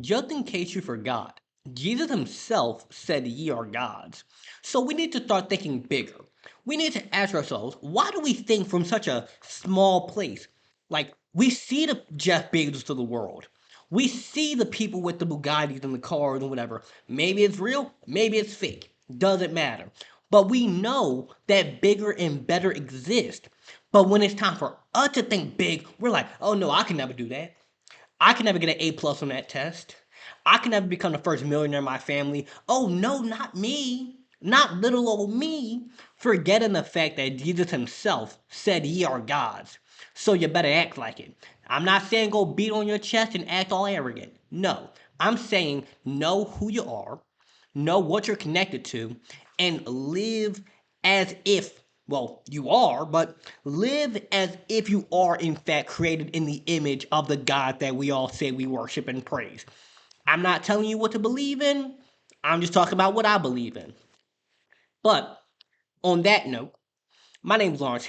Just in case you forgot, Jesus himself said ye are gods. So we need to start thinking bigger. We need to ask ourselves, why do we think from such a small place? Like, we see the Jeff Bezos of the world. We see the people with the Bugattis and the cars and whatever. Maybe it's real, maybe it's fake. Doesn't matter. But we know that bigger and better exist. But when it's time for us to think big, we're like, oh no, I can never do that. I can never get an A plus on that test. I can never become the first millionaire in my family. Oh no, not me. Not little old me. Forgetting the fact that Jesus himself said ye are gods. So you better act like it. I'm not saying go beat on your chest and act all arrogant. No. I'm saying know who you are, know what you're connected to, and live as if, well, you are, but live as if you are, in fact, created in the image of the God that we all say we worship and praise. I'm not telling you what to believe in, I'm just talking about what I believe in. But on that note, my name is Lawrence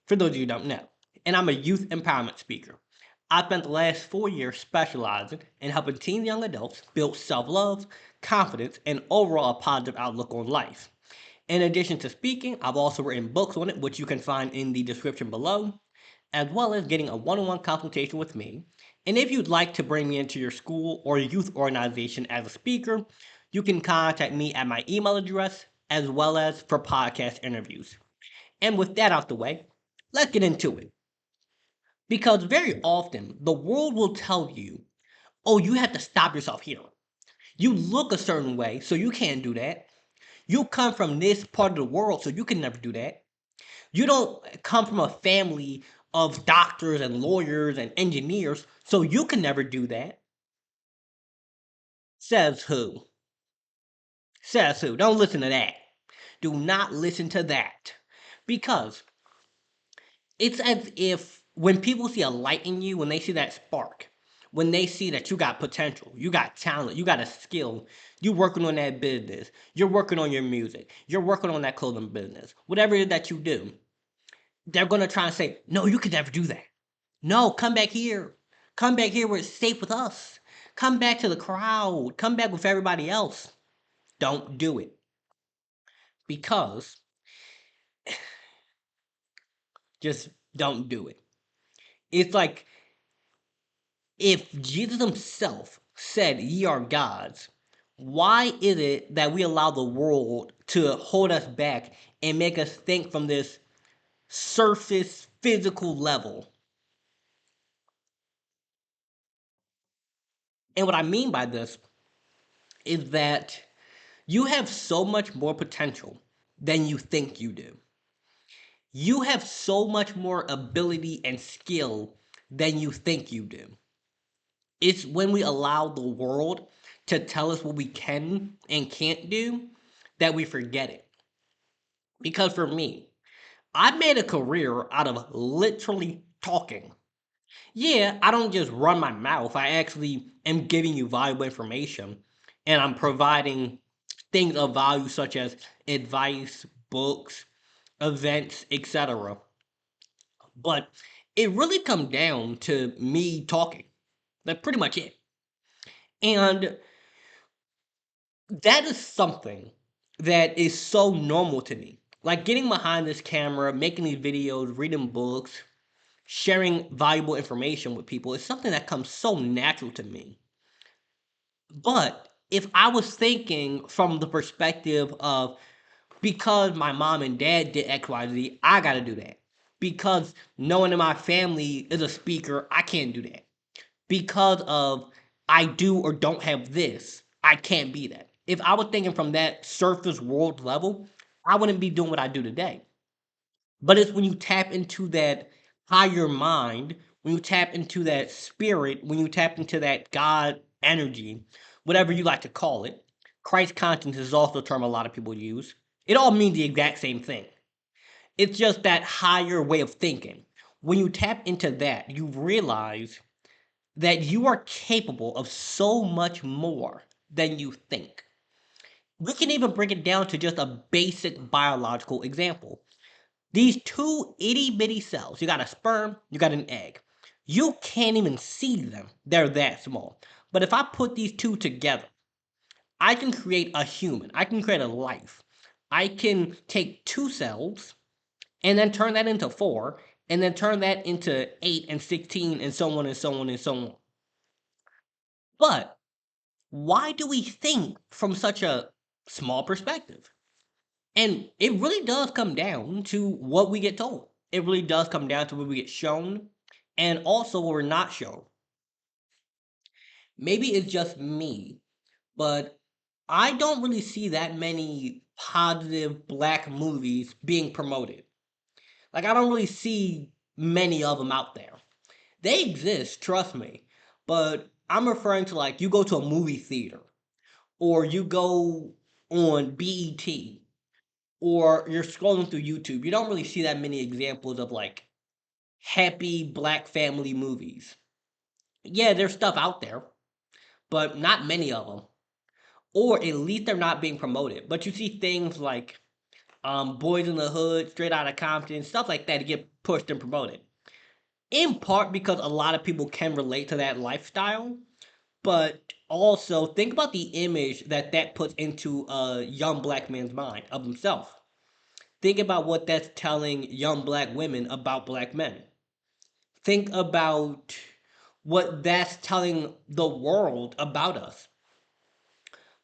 for those of you who don't know, and I'm a youth empowerment speaker. I spent the last 4 years specializing in helping teen and young adults build self love, confidence, and overall a positive outlook on life. In addition to speaking, I've also written books on it, which you can find in the description below, as well as getting a one on one consultation with me. And if you'd like to bring me into your school or youth organization as a speaker, you can contact me at my email address as well as for podcast interviews. And with that out the way, let's get into it. Because very often, the world will tell you, oh, you have to stop yourself here. You look a certain way, so you can't do that. You come from this part of the world, so you can never do that. You don't come from a family of doctors and lawyers and engineers, so you can never do that. Says who? Says who? Don't listen to that. Do not listen to that. Because it's as if when people see a light in you, when they see that spark, when they see that you got potential, you got talent, you got a skill, you're working on that business, you're working on your music, you're working on that clothing business, whatever it is that you do, they're gonna try and say, no, you could never do that. No, come back here. Come back here where it's safe with us. Come back to the crowd. Come back with everybody else. Don't do it. Because just don't do it. It's like if Jesus himself said, ye are gods, why is it that we allow the world to hold us back and make us think from this surface physical level? And what I mean by this is that you have so much more potential than you think you do. You have so much more ability and skill than you think you do. It's when we allow the world to tell us what we can and can't do that we forget it. Because for me, I made a career out of literally talking. Yeah, I don't just run my mouth. I actually am giving you valuable information and I'm providing things of value such as advice, books, events, etc. But it really comes down to me talking. That's pretty much it. And that is something that is so normal to me. Like getting behind this camera, making these videos, reading books, sharing valuable information with people is something that comes so natural to me. But if I was thinking from the perspective of because my mom and dad did XYZ, I got to do that. Because no one in my family is a speaker, I can't do that. Because of I do or don't have this, I can't be that. If I was thinking from that surface world level, I wouldn't be doing what I do today. But it's when you tap into that higher mind, when you tap into that spirit, when you tap into that God energy, whatever you like to call it. Christ consciousness is also a term a lot of people use. It all means the exact same thing. It's just that higher way of thinking. When you tap into that, you realize that you are capable of so much more than you think. We can even break it down to just a basic biological example. These two itty bitty cells, you got a sperm, you got an egg. You can't even see them, they're that small. But if I put these two together, I can create a human. I can create a life. I can take two cells and then turn that into four, and then turn that into 8 and 16, and so on and so on and so on. But why do we think from such a small perspective? And it really does come down to what we get told. It really does come down to what we get shown and also what we're not shown. Maybe it's just me, but I don't really see that many positive black movies being promoted. Like, I don't really see many of them out there. They exist, trust me. But I'm referring to, like, you go to a movie theater, or you go on BET, or you're scrolling through YouTube. You don't really see that many examples of, like, happy black family movies. Yeah, there's stuff out there, but not many of them. Or at least they're not being promoted. But you see things like Boys in the Hood, Straight Outta Compton, stuff like that get pushed and promoted. In part because a lot of people can relate to that lifestyle, but also think about the image that that puts into a young black man's mind of himself. Think about what that's telling young black women about black men. Think about what that's telling the world about us.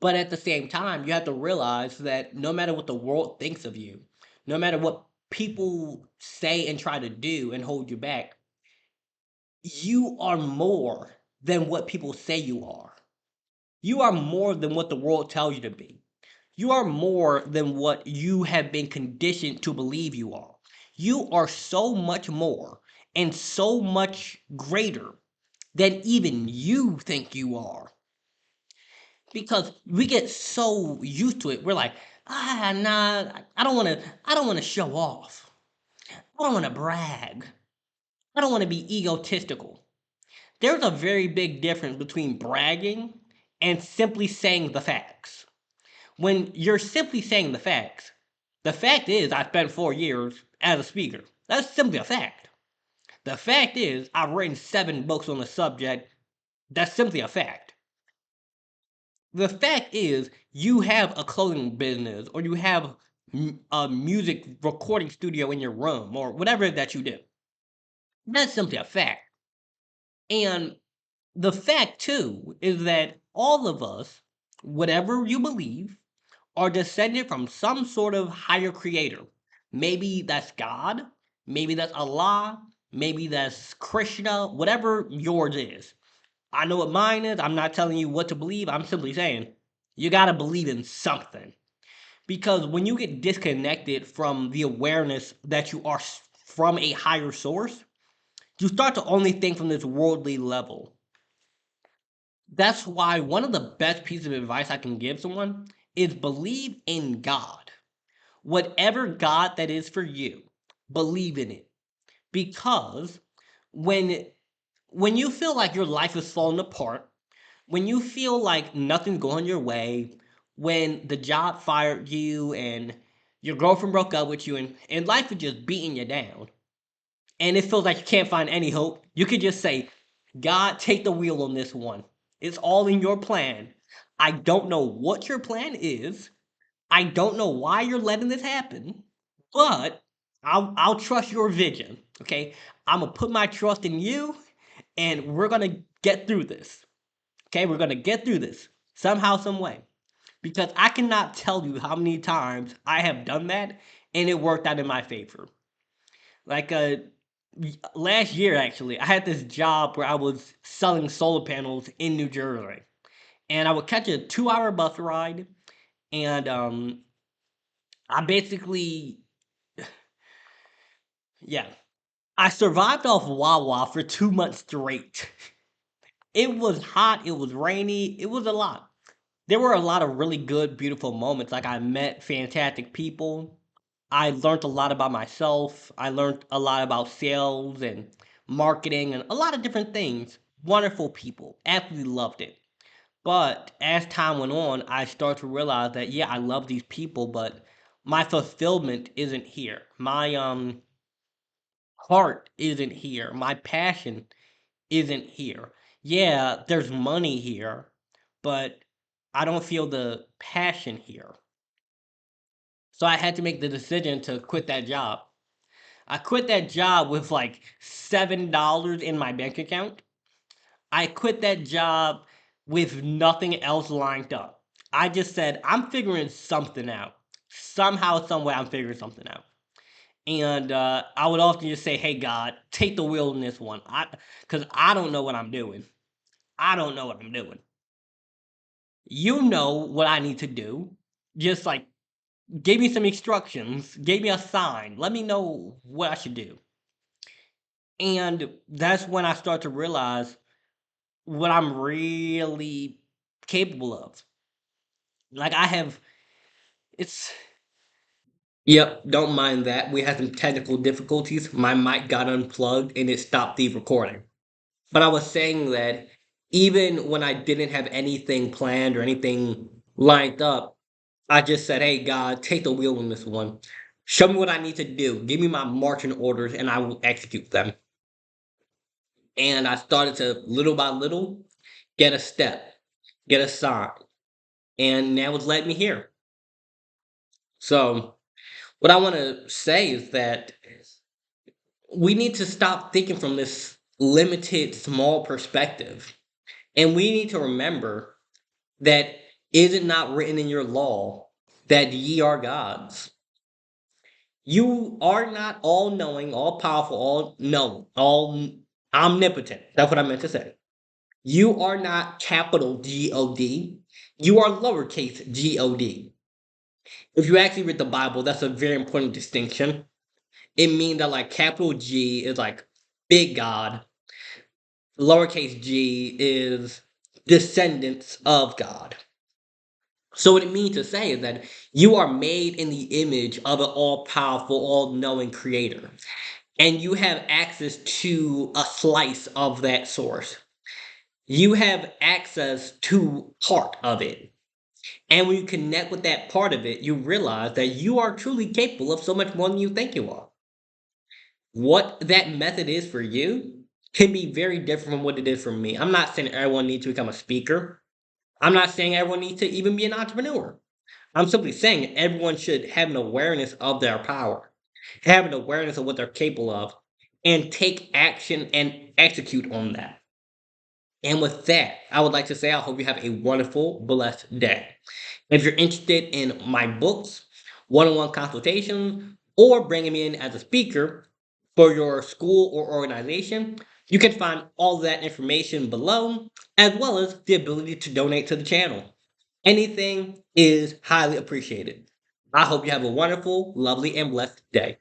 But at the same time, you have to realize that no matter what the world thinks of you, no matter what people say and try to do and hold you back, you are more than what people say you are. You are more than what the world tells you to be. You are more than what you have been conditioned to believe you are. You are so much more and so much greater than even you think you are. Because we get so used to it. We're like, nah, I don't wanna show off. I don't wanna brag. I don't wanna be egotistical. There's a very big difference between bragging and simply saying the facts. When you're simply saying the fact is I spent 4 years as a speaker. That's simply a fact. The fact is I've written 7 books on the subject. That's simply a fact. The fact is you have a clothing business or you have a music recording studio in your room or whatever that you do. That's simply a fact. And the fact too is that all of us, whatever you believe, are descended from some sort of higher creator. Maybe that's God, maybe that's Allah, maybe that's Krishna, whatever yours is. I know what mine is. I'm not telling you what to believe. I'm simply saying you got to believe in something. Because when you get disconnected from the awareness that you are from a higher source, you start to only think from this worldly level. That's why one of the best pieces of advice I can give someone is believe in God. Whatever God that is for you, believe in it. Because when when you feel like your life is falling apart, when you feel like nothing's going your way, when the job fired you and your girlfriend broke up with you and life is just beating you down, and it feels like you can't find any hope, you could just say, God, take the wheel on this one. It's all in your plan. I don't know what your plan is. I don't know why you're letting this happen, but I'll trust your vision. Okay. I'm gonna put my trust in you and we're gonna get through this. Okay, we're gonna get through this somehow, some way. Because I cannot tell you how many times I have done that and it worked out in my favor. Like last year actually, I had this job where I was selling solar panels in New Jersey. And I would catch a 2 hour bus ride and I basically yeah. I survived off Wawa for 2 months straight. It was hot, it was rainy, it was a lot. There were a lot of really good, beautiful moments. Like I met fantastic people. I learned a lot about myself. I learned a lot about sales and marketing and a lot of different things. Wonderful people. Absolutely loved it. But as time went on, I started to realize that yeah, I love these people, but my fulfillment isn't here. My heart isn't here. My passion isn't here. yeah, there's money here, but I don't feel the passion here. So I had to make the decision to quit that job. I quit that job with like $7 in my bank account. I quit that job with nothing else lined up. I just said, I'm figuring something out. Somehow, someway, I'm figuring something out. And I would often just say, "Hey God, take the wheel in this one," because I don't know what I'm doing. I don't know what I'm doing. You know what I need to do. Just like give me some instructions, give me a sign, let me know what I should do. And that's when I start to realize what I'm really capable of. Like I have, it's Yep, don't mind that. We had some technical difficulties. My mic got unplugged and it stopped the recording. But I was saying that even when I didn't have anything planned or anything lined up, I just said, "Hey God, take the wheel on this one. Show me what I need to do. Give me my marching orders and I will execute them." And I started to little by little get a step, get a sign. And now it's led me here. So what I want to say is that we need to stop thinking from this limited, small perspective. And we need to remember that is it not written in your law that ye are gods? You are not all knowing, all powerful, all knowing, all omnipotent. That's what I meant to say. You are not capital God. You are lowercase God. If you actually read the Bible, that's a very important distinction. It means that like capital G is like big God, lowercase g is descendants of God. So what it means to say is that you are made in the image of an all-powerful, all-knowing creator. And you have access to a slice of that source. You have access to part of it. And when you connect with that part of it, you realize that you are truly capable of so much more than you think you are. What that method is for you can be very different from what it is for me. I'm not saying everyone needs to become a speaker. I'm not saying everyone needs to even be an entrepreneur. I'm simply saying everyone should have an awareness of their power, have an awareness of what they're capable of, and take action and execute on that. And with that, I would like to say I hope you have a wonderful, blessed day. If you're interested in my books, one on one consultations, or bringing me in as a speaker for your school or organization, you can find all that information below, as well as the ability to donate to the channel. Anything is highly appreciated. I hope you have a wonderful, lovely, and blessed day.